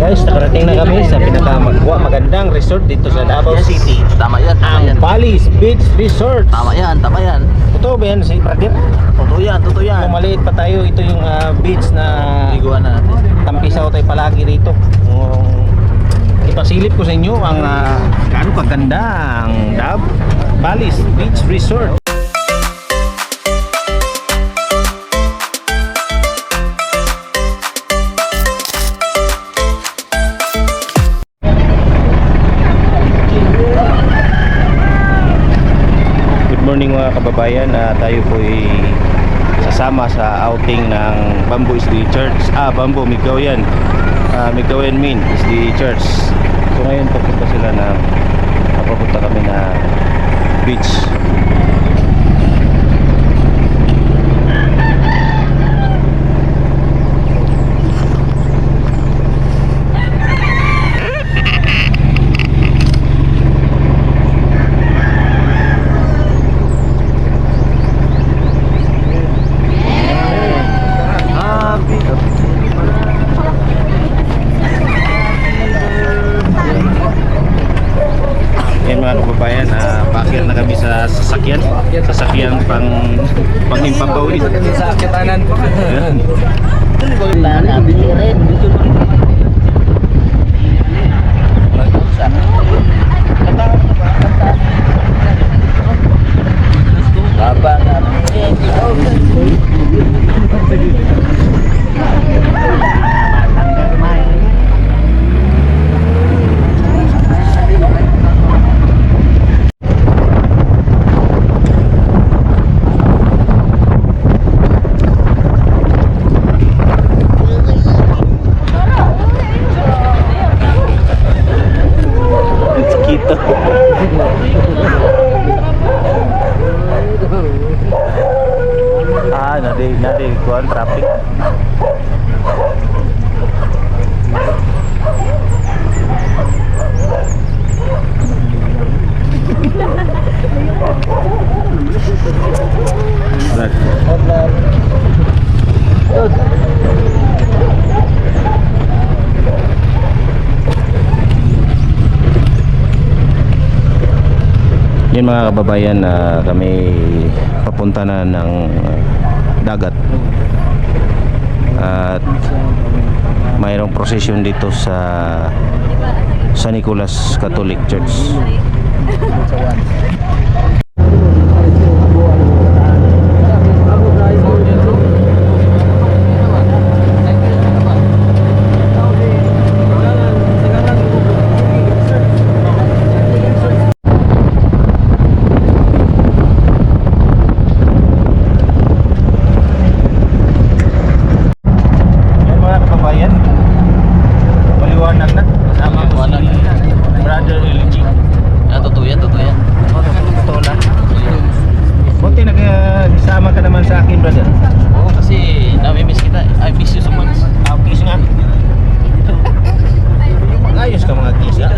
Guys, nakarating na kami sa magandang resort dito sa Davao City. Tama yan, tama yan. Ang Balis Beach Resort. Tama yan, tama yan. Totoo ba yan si Pradir? Totoo yan, totoo yan. Kung maliit pa tayo, ito yung beach na Liguan na natin. tampisaw tayo palagi rito. Ipasilip ko sa inyo ang gaano kaganda ang Balis Beach Resort. Good morning mga kababayan, tayo po ay sasama sa outing ng Bamboo SD Church, Bamboo Migawayan, Migawayan Main SD Church. So ngayon papunta sila na papunta kami na beach. Mga kababayan, paakyat na kami sa sasakyan pang-impapawid Sa akitanan po. Ayan. Kita. Nadi kuan traffic. Yun mga kababayan, kami papunta na ng dagat at mayroong procession dito sa San Nicolas Catholic Church. Isama ka naman sa akin, brother. Oo, kasi nami-miss kita. I miss you so much. Kiss nga. Ayos ka mga kiss, ha?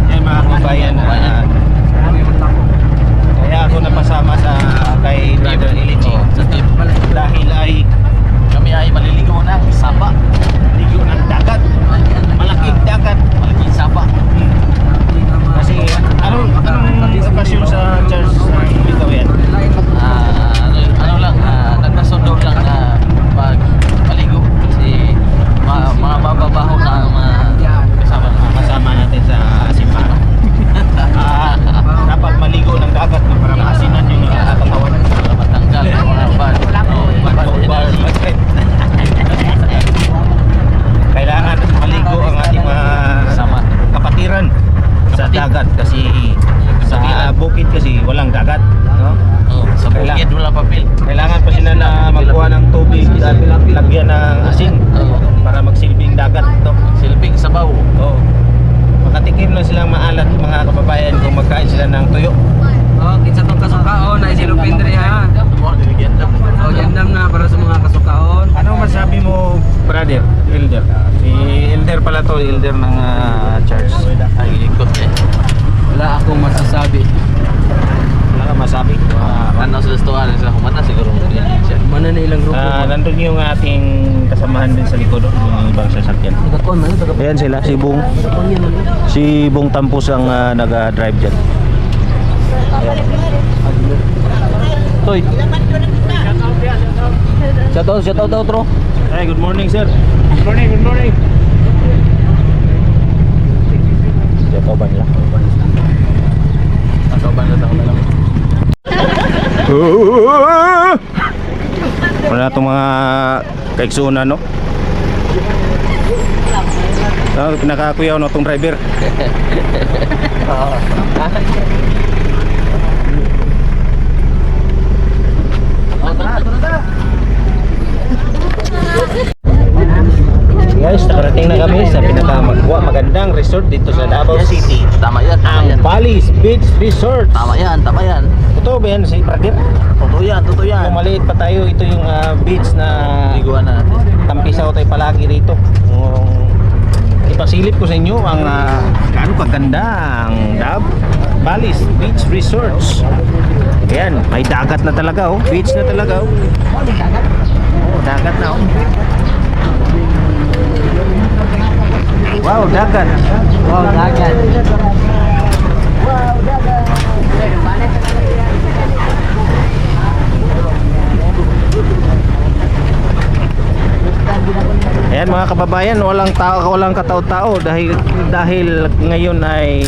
Yan mga kabayan, kaya ako napasama kay brother Ilichi Sa tip. dahil ay Kami ay maliligo ng sapa. ligo ng dagat, malaking dagat. Malaking sapa. Kasi anong okasyon sa church sa Migawayan? Ano lang, nagkasundo lang na pag maligo. Kasi mga mababaho na Kasama natin sa simbahan. Dapat maligo ng dagat para maasinan yung katawan. para matanggal ang mga bad energy. Kailangan maligo ang ating mga kapatiran sa dagat kasi sa bukid kasi walang dagat, no? Sa bukid wala papel. Kailangan pa sila na magkuha ng tubig at lagyan ng asin para magsilbing dagat, no? Silbing sabaw. Oo. Makatikim na silang maalat mga kababayan kung magkain sila ng tuyo. Kinsa tong kasukaon na isilupin diri ha. Gendam na para sa mga kasukaon. Ano masabi mo, brother, elder? Si elder pala to, elder ng church. Ay, ikot eh. Wala akong masasabi. Wala ka masabi? tuan sila humana siguro yan siya. Mana na ilang grupo? Nandun yung ating kasamahan din sa likod, yung ibang sasakyan. Tagakon man, tagakon. Ayan sila, si Bong Tampus ang nag-drive dyan. Toy. Shout out outro. Hi, good morning sir. Good morning. Siya pa ba nila? Kasoban na ako na lang. Wala itong mga kaiksunan, no? Pinakakuyaw no itong driver. Guys, nakarating na kami sa magandang resort dito sa Davao City. Tama yan, tama yan. Ang Bally's Beach Resort. Tama yan, tama yan. Totoo ba yan si Pradir? Totoo yan, totoo yan. Kung maliit pa tayo, ito yung beach na Liguan na natin. tampisaw tayo palagi rito. Ipasilip ko sa inyo ang gaano kaganda ang Bally's Beach Resorts. Ayan, may dagat na talaga oh. Beach na talaga oh. Dagat na oh. Wow, dagat. Wow, dagat. Ayan mga kababayan, walang katao-tao dahil ngayon ay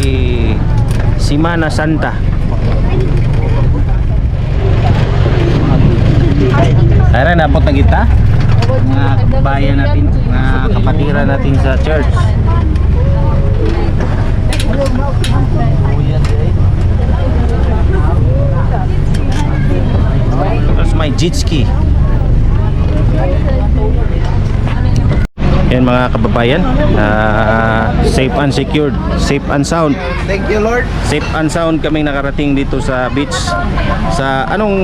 Semana Santa. Tara, napot na kita. Mga kababayan natin, mga kapatiran natin sa church. Tapos may jet ski. Yan mga kababayan, safe and secured, safe and sound. Thank you, Lord. Safe and sound kaming nakarating dito sa beach. Sa anong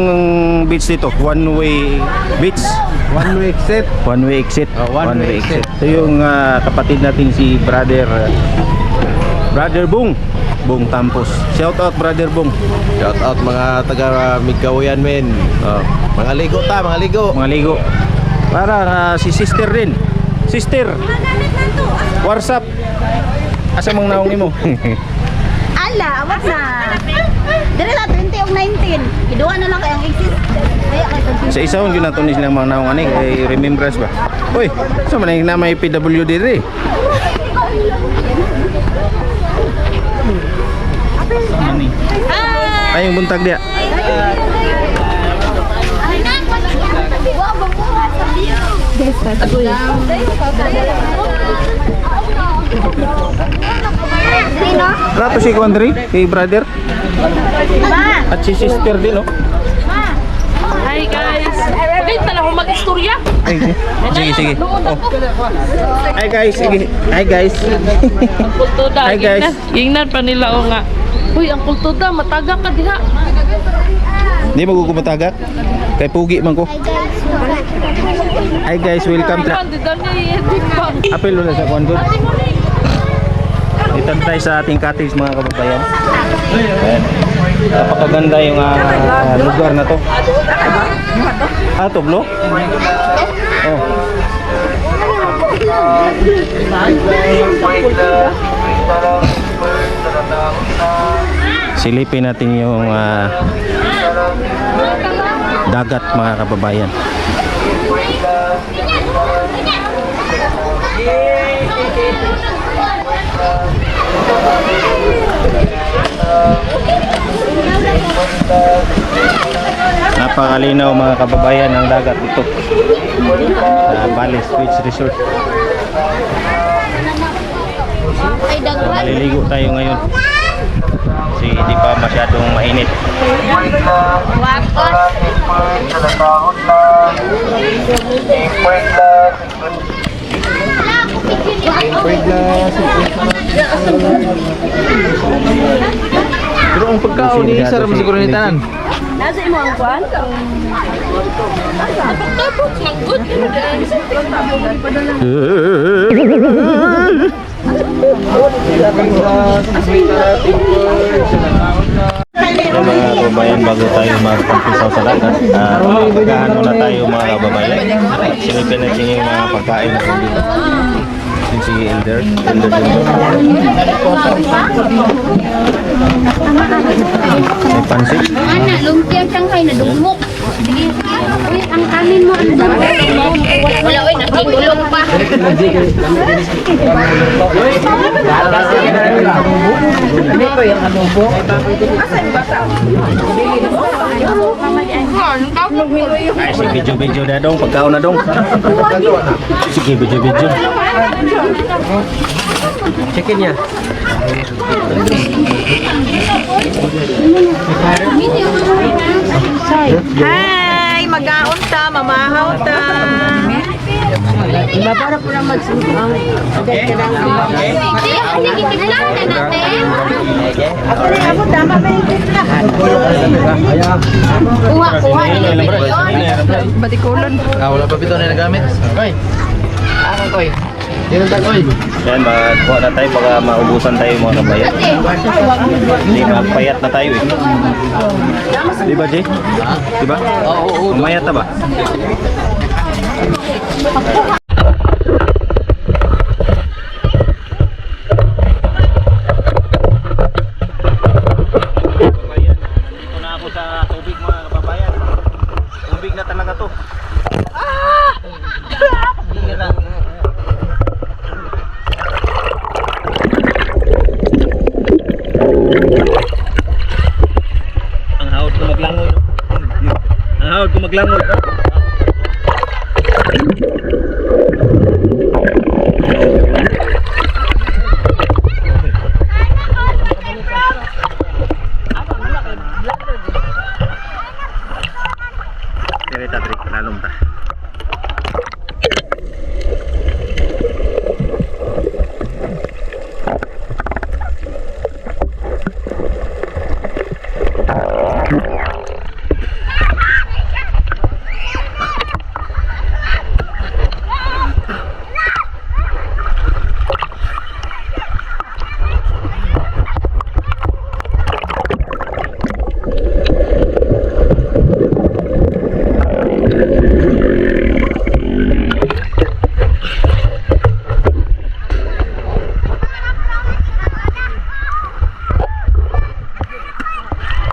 beach dito? One way beach? One way exit. One way exit. One way exit. Ito yung kapatid natin si Brother Bong Tampos. Shout out Brother Bong. Shout out mga taga Migawayan men. Mga ligo. Mga ligo. Para si sister din. Sister. What's up? Asa mang naong nimo? Ala, awat na. Dire na 20 o 19. Iduha na lang kayang exist. Kaya kay Sa isaon gyud nato ni silang mga naong ani kay remembrance ba. Uy, sa man na may PWD dire. Ay, yung buntag dia. Rato si Kwandri, kay brother. At si sister din, no? Hi guys! Pagkain na lang akong mag-istorya. Ay, sige. Oh. Hi guys, sige. Hi guys. Ang kultuda. Hi, guys. Gingnan pa nila o nga. Uy, ang kultuda, mataga ka diha. Hindi magugumataga. Kay pugi man ko. Hi guys, welcome to Hindi daw niya i-edit pa. Apel ulit sa Kwan Good. Dito tayo sa ating cottage mga kababayan. Ayan. Napakaganda yung lugar na to. Toblo? Oh. Silipin natin yung dagat mga kababayan. Napakalinaw mga kababayan ang dagat dito sa Bally's Beach Resort. Maliligo tayo ngayon kasi hindi pa masyadong mainit. Pero ang pagkaon ni Sir siguro ni tanan. Nasa imo ang kwan? Tapos, mag-good. Yung mga kababayan, bago tayo magpagpisaw sa dagat, pagkahan muna tayo mga kababayan. Silipin natin yung mga pagkain natin dito. Yung si Elder dito. May pansit. Ana, lumpia Shanghai na dumok. Sige. Uy, ang kanin mo ang dumok. Wala, uy, nakitulog pa. Ay, sige, video-video na dong. Pagkaon na dong. Sige, video-video. Chicken niya. Hi! Mag-aon ta, mamahaw ta. Kuha nila Batikulan. Wala pa bito na nagamit. Koy. Ako koy. Dito ta koy. Yan, magkuha na tayo baka maubusan tayo mga kabayan. Hindi, mapayat na tayo eh. Di ba, Jay? Di ba? Oo. Umayat na ba? Nandito na ako sa tubig mga kababayan. Tubig na talaga to. Ang hawad ko maglangoy. Ang hawad ko maglangoy. Direta trik lalong ta.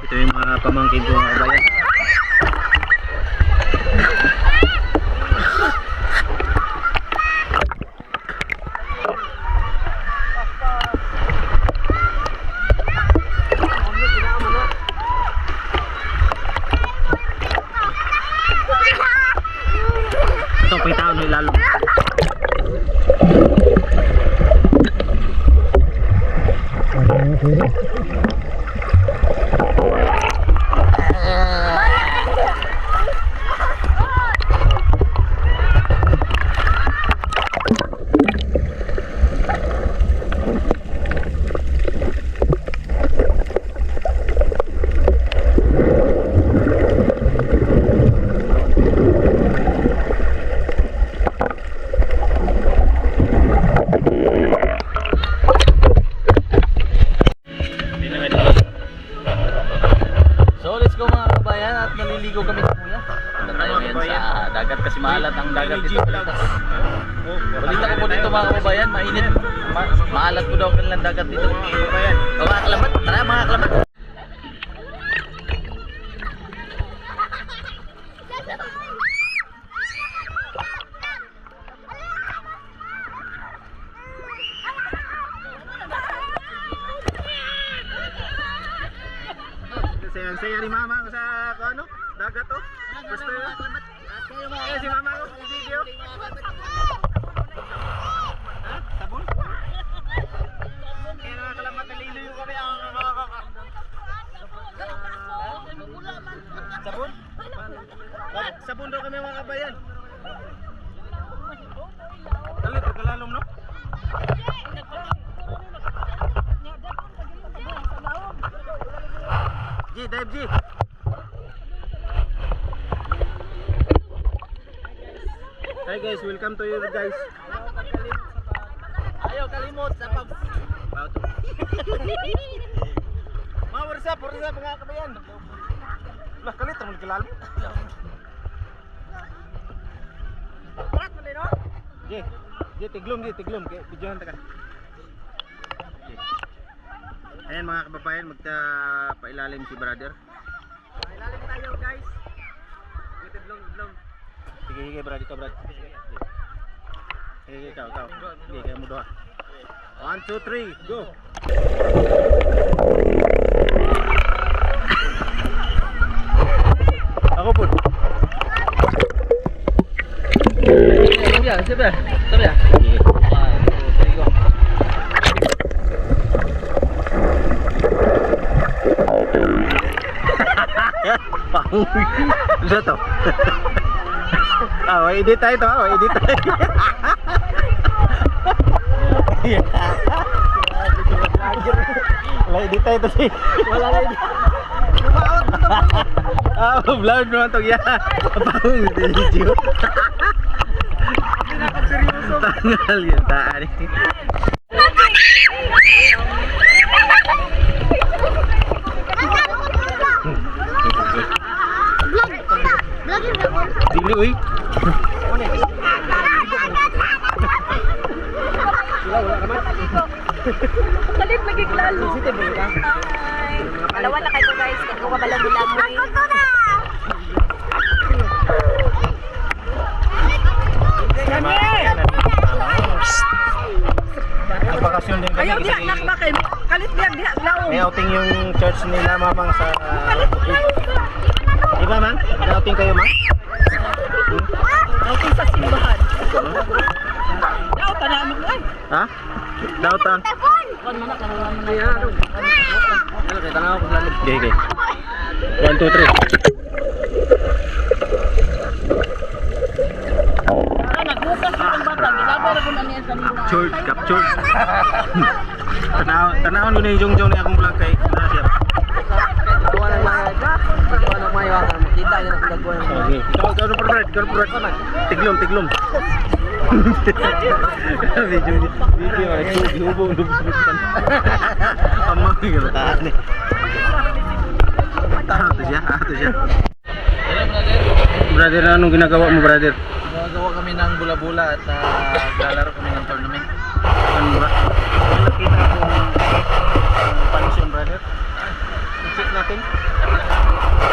Ito yung mga pamangkin ko mga kabayan. Ito, pitaw na ilalong. So let's go mga kabayan at naliligo kami sa kuya. Punta tayo ngayon sa dagat kasi maalat ang dagat dito. Balita ko po dito mga kabayan, mainit. Maalat po daw kanilang dagat dito mga kabayan. O mga kalamat, tara mga kalamat. Saya ni mama ko sa ano, dagat to. Gusto yun. Si mama ko sa video. Ha? Sabon? Kaya nakakalamat na liliyo kami ang sabon? Sabon daw kami mga kabayan. Dalit, kalalom no? G, dive G. Hi guys, welcome to you guys. Ayaw kalimot promote sa pag... What's up mga kabayan? Lah, kalit naman kilala mo. Parat mo din, no? Tiglom. Videohan ta ka. Ayan mga kababayan, magpailalim si brother. Pailalim tayo guys. Tiglom. Sige, brad, ikaw brad. Sige, ikaw. Sige, kayo mo doha. 1, 2, 3, go! Ako po. Sabi. Sige. 1, 2, 3, go. Bisa to. Edit tayo to, edit tayo. Wala edit tayo to si. Wala edit. Vlog naman to ya. Apang video. Tanggal yun taan. Dili uy. Kalit nagiglalo. Alawan na kayo guys. Kung ko kabalang-bilang mo. Bakasyon din kami. Ayaw diha nak bakay. Kalit diha glaong. May outing yung church nila mamang sa Diba man? May outing kayo man? Outing sa simbahan. Daw tanamig mo ay. Ha? Dautan. Okay. 1, 2, 3. Captured. Tanahon ko na yung jong ni akong vlog kay Nasir. Okay. Ikaw Tiglom. Video ay hubong lubos-lubusan. Amang galataan eh. Ato siya. Brother, anong ginagawa mo, brother? Gumagawa kami ng bula-bula at naglalaro kami ng tournament. Ano ba? May nakita akong panisyon, brother. I-check natin.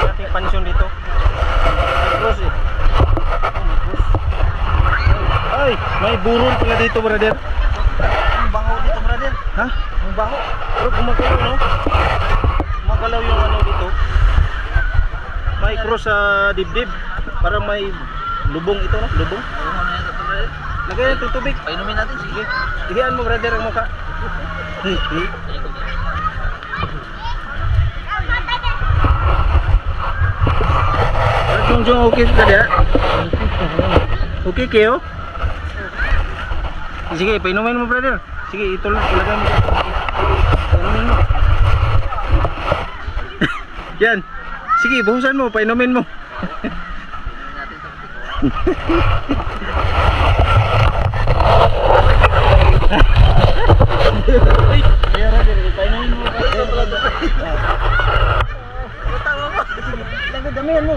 Natin panisyon dito. May cross eh. Ay, may burol pala dito, brother. Ang baho dito, brother. Ha? Ang baho. Bro, gumagalaw, no? Gumagalaw yung ano dito. May cross sa dibdib. Parang may lubong ito, no? Lubong. Lagay natin tubig. Painumin natin, sige. Ihian mo, brother, ang mukha. Jong, okay ka dia? Okay kayo? Sige, painumin mo, brother. Sige, ito lang, ilagay mo. Painumin mo. Yan. Sige, buhusan mo, painumin mo. Damihan mo.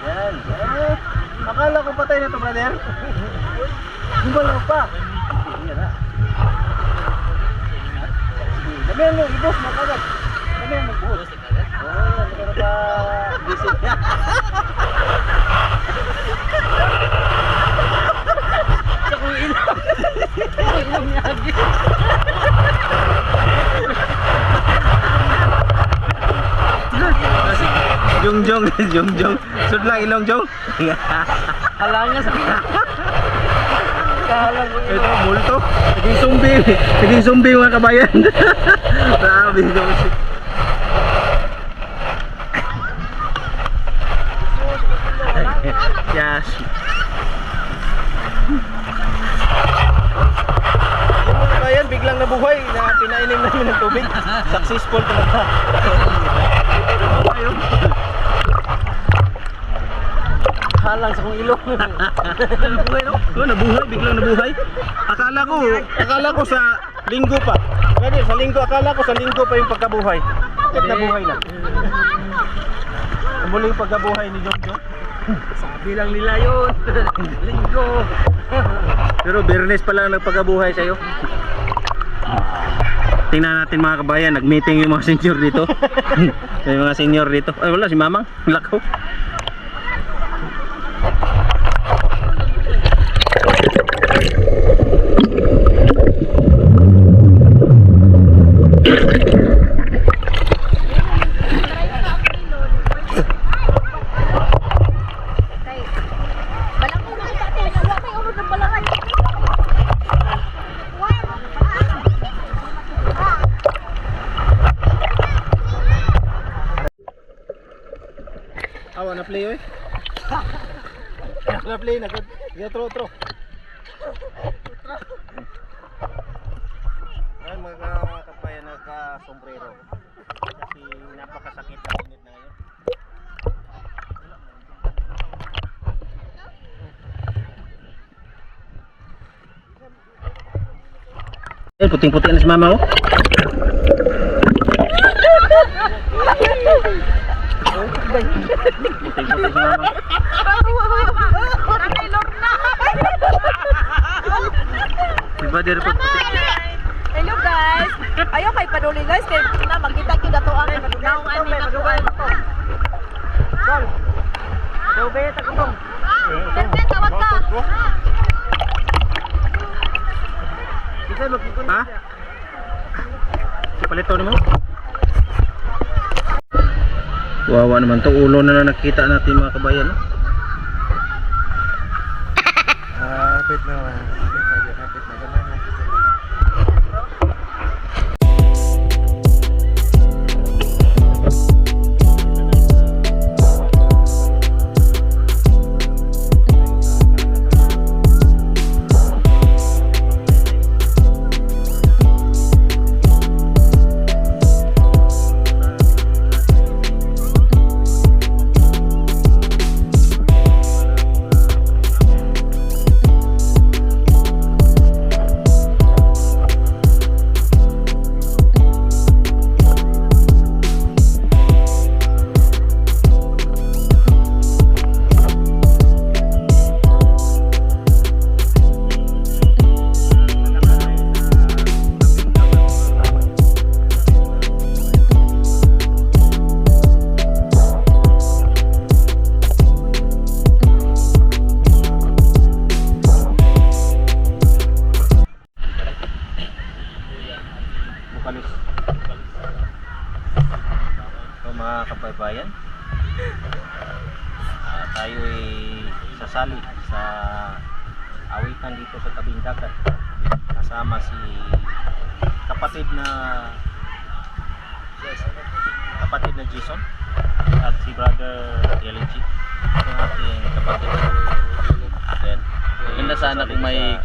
Yan. Akala ko patay na to, brother. Gumbal pa. Damihan mo, ibos mo kagad. Damihan mo, buhos. Oo, hindi ka pa busy. Sa kong ilaw. Ilaw niya agi. Jong. Sud lang ilong jong. Halangnya sa kahalang ko. Ito multo. Naging zombie mga kabayan. Grabe jong. Yes. Yung mga kabayan biglang nabuhay na pinainim namin ng tubig. Successful talaga. lang sa kong ilong. Nabuhay, no? Oh, nabuhay, biglang nabuhay. Akala ko sa linggo pa. Pwede, akala ko sa linggo pa yung pagkabuhay. Bakit nabuhay na? Ang muling pagkabuhay ni Jong. Sabi lang nila yun. Linggo. Pero Bernes pa lang nagpagkabuhay sa'yo. Tingnan natin mga kabayan, nag-meeting yung mga senior dito. Yung mga senior dito. Ay wala, si Mamang. Lakaw. Balangay na kita ate. Nawa kay ulo ng balangay. Awa na play oy. Na play na good. Ya tro. Ay mga kabayan nagka-sombrero. Kasi napakasakit ang init na ngayon. Puting-puti na si Mama oh. Puting-puti si Mama. Diba dito po? Hello guys. Ayaw kay paduli guys kay na magkita kita to ang naong ani na ko. Siyempre, tawag ka. Ha? Si palito naman. Wawa naman to, ulo na lang nakita natin mga kabayan. Hapit na. So mga kabaybayan, tayo ay sasali sa awitan dito sa tabing dagat kasama si kapatid na Jason at si brother LG, yung ating kapatid. Then, Ganda sana kung may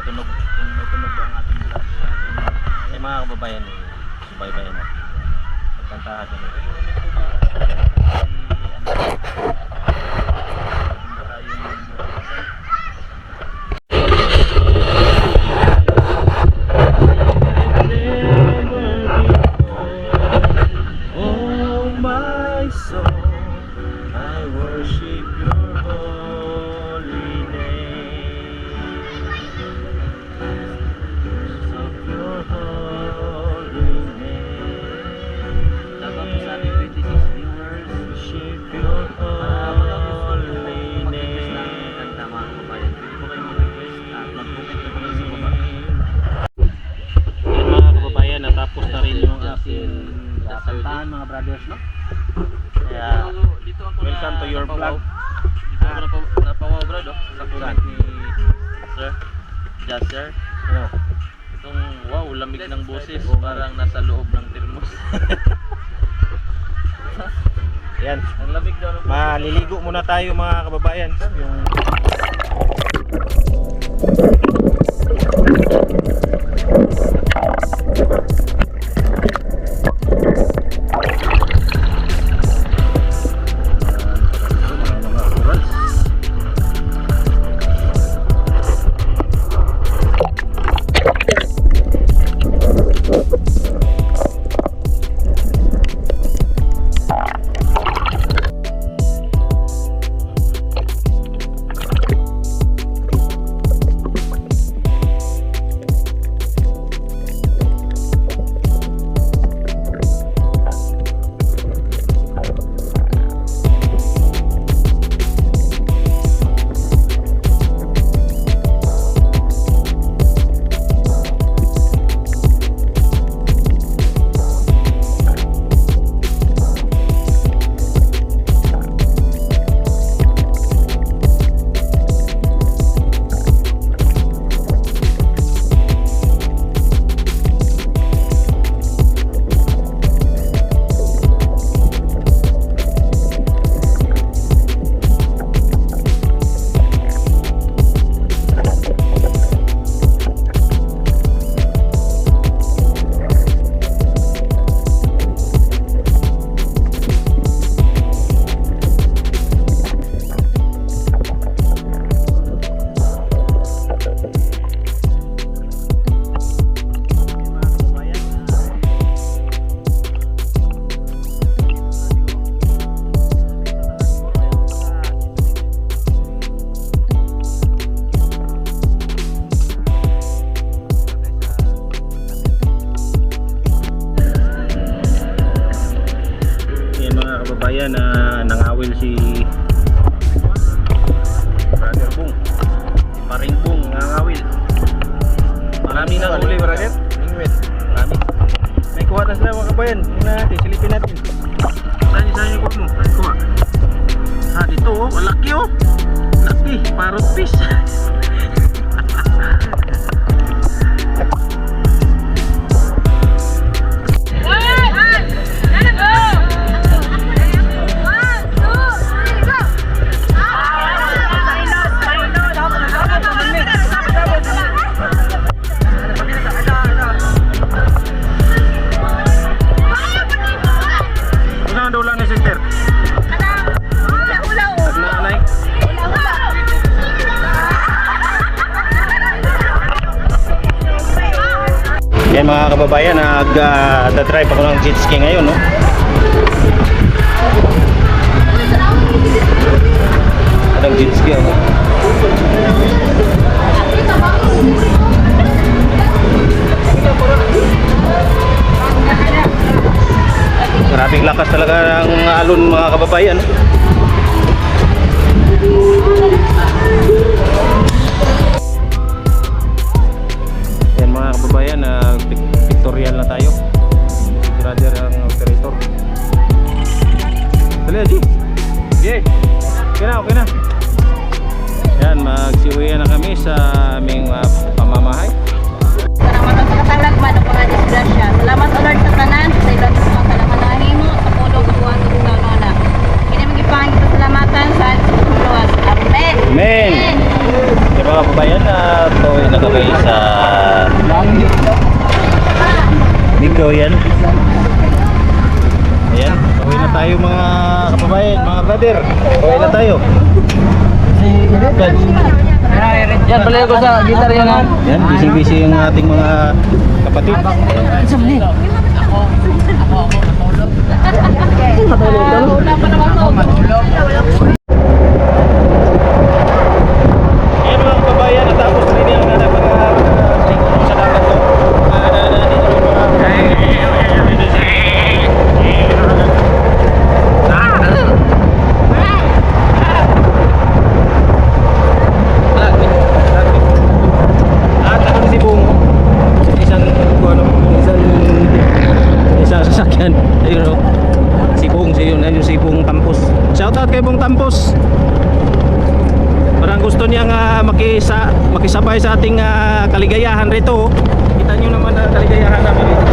tunog. kung may tunog ba ang ating vlog sa ating mga kababayan eh, subaybayan natin. Pagkantahan natin. Oh my soul, I worship your holy name. Of your holy name. Dapat sa ating 26 viewers. Worship your holy name. Ganda mga kabayan. Pwede po kayo mag-request at mag-comment na kayo sa baba. Yan mga kababayan, natapos na rin yung ating kantahan mga brothers, no? Kaya, Dito ako welcome to your vlog. Dito ako napawaw bro, no? Sa comment ni Sir Jasser. Ano? Itong wow, lamig ng boses, parang nasa loob ng termos. Yan. Ang lamig daw ng boses. Maliligo muna tayo mga kababayan. Yung mga corals. kababayan na nangawil si Brother Bong. Si Paring Bong nangawil. Marami na huli, brother. Marami. May kuha na sila mga kabayan. Tingnan natin, silipin natin. Saan yung kuha mo? Saan kuha? Ah, dito oh, malaki oh. Laki, parrot fish. Unang daw lang ni sister. Nagnanay. Yan mga kababayan, nag-try pa ko ng jet ski ngayon, no? Anong jet ski, no? Maraming lakas talaga ng alon mga kababayan. Yan mga kababayan, pictorial na tayo. Si brother ang operator. Dali Aji. Okay. Okay na. Yan, magsiuwi na kami sa aming pamamahay. Salamat sa katalagman ako na disgrasya. Salamat o Lord sa tanan sa ilong sa mga kalamanahin mo sa pulong kuwan sa tunanona. Kini magipangit sa salamatan sa luwas. Amen. Amen. Yan mga kababayan, tuwi na kami sa Migo yan. Ayan, tuwi na tayo mga kababayan, mga brother. Tuwi na tayo. Yan, balik ko sa gitar yan ha. Yan, busy-busy yung ating mga kapatid. Yan mga kababayan, natapos rin yung sa dagat to. Isang sasakyan. Ayun o. Si Bong, yung si Bong Tampos. Shoutout kay Bong Tampos. Parang gusto niya nga makisabay sa ating kaligayahan rito. Kita nyo naman ang kaligayahan namin dito.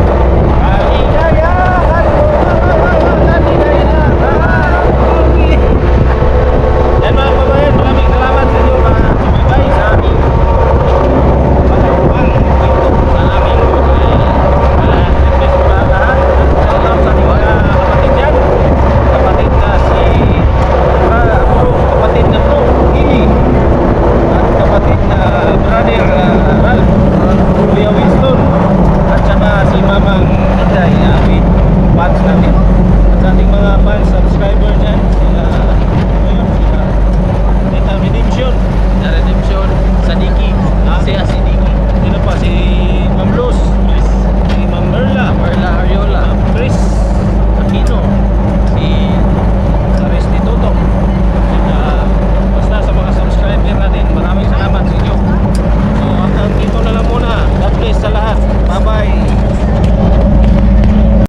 Yan mga kababayan, maraming salamat sa inyo mga sumibay sa aming pagkakabang dito sa aming lahat. Shoutout sa ating mga kapatid dyan. Kapatid na si kapatid na po, Gili. At kapatid na brother Ralph, Kuya Winston. At saka si Mamang Inday, aming fans natin. At sa ating mga fans, subscriber dyan, sila Redemption. Redemption, Sadiki, si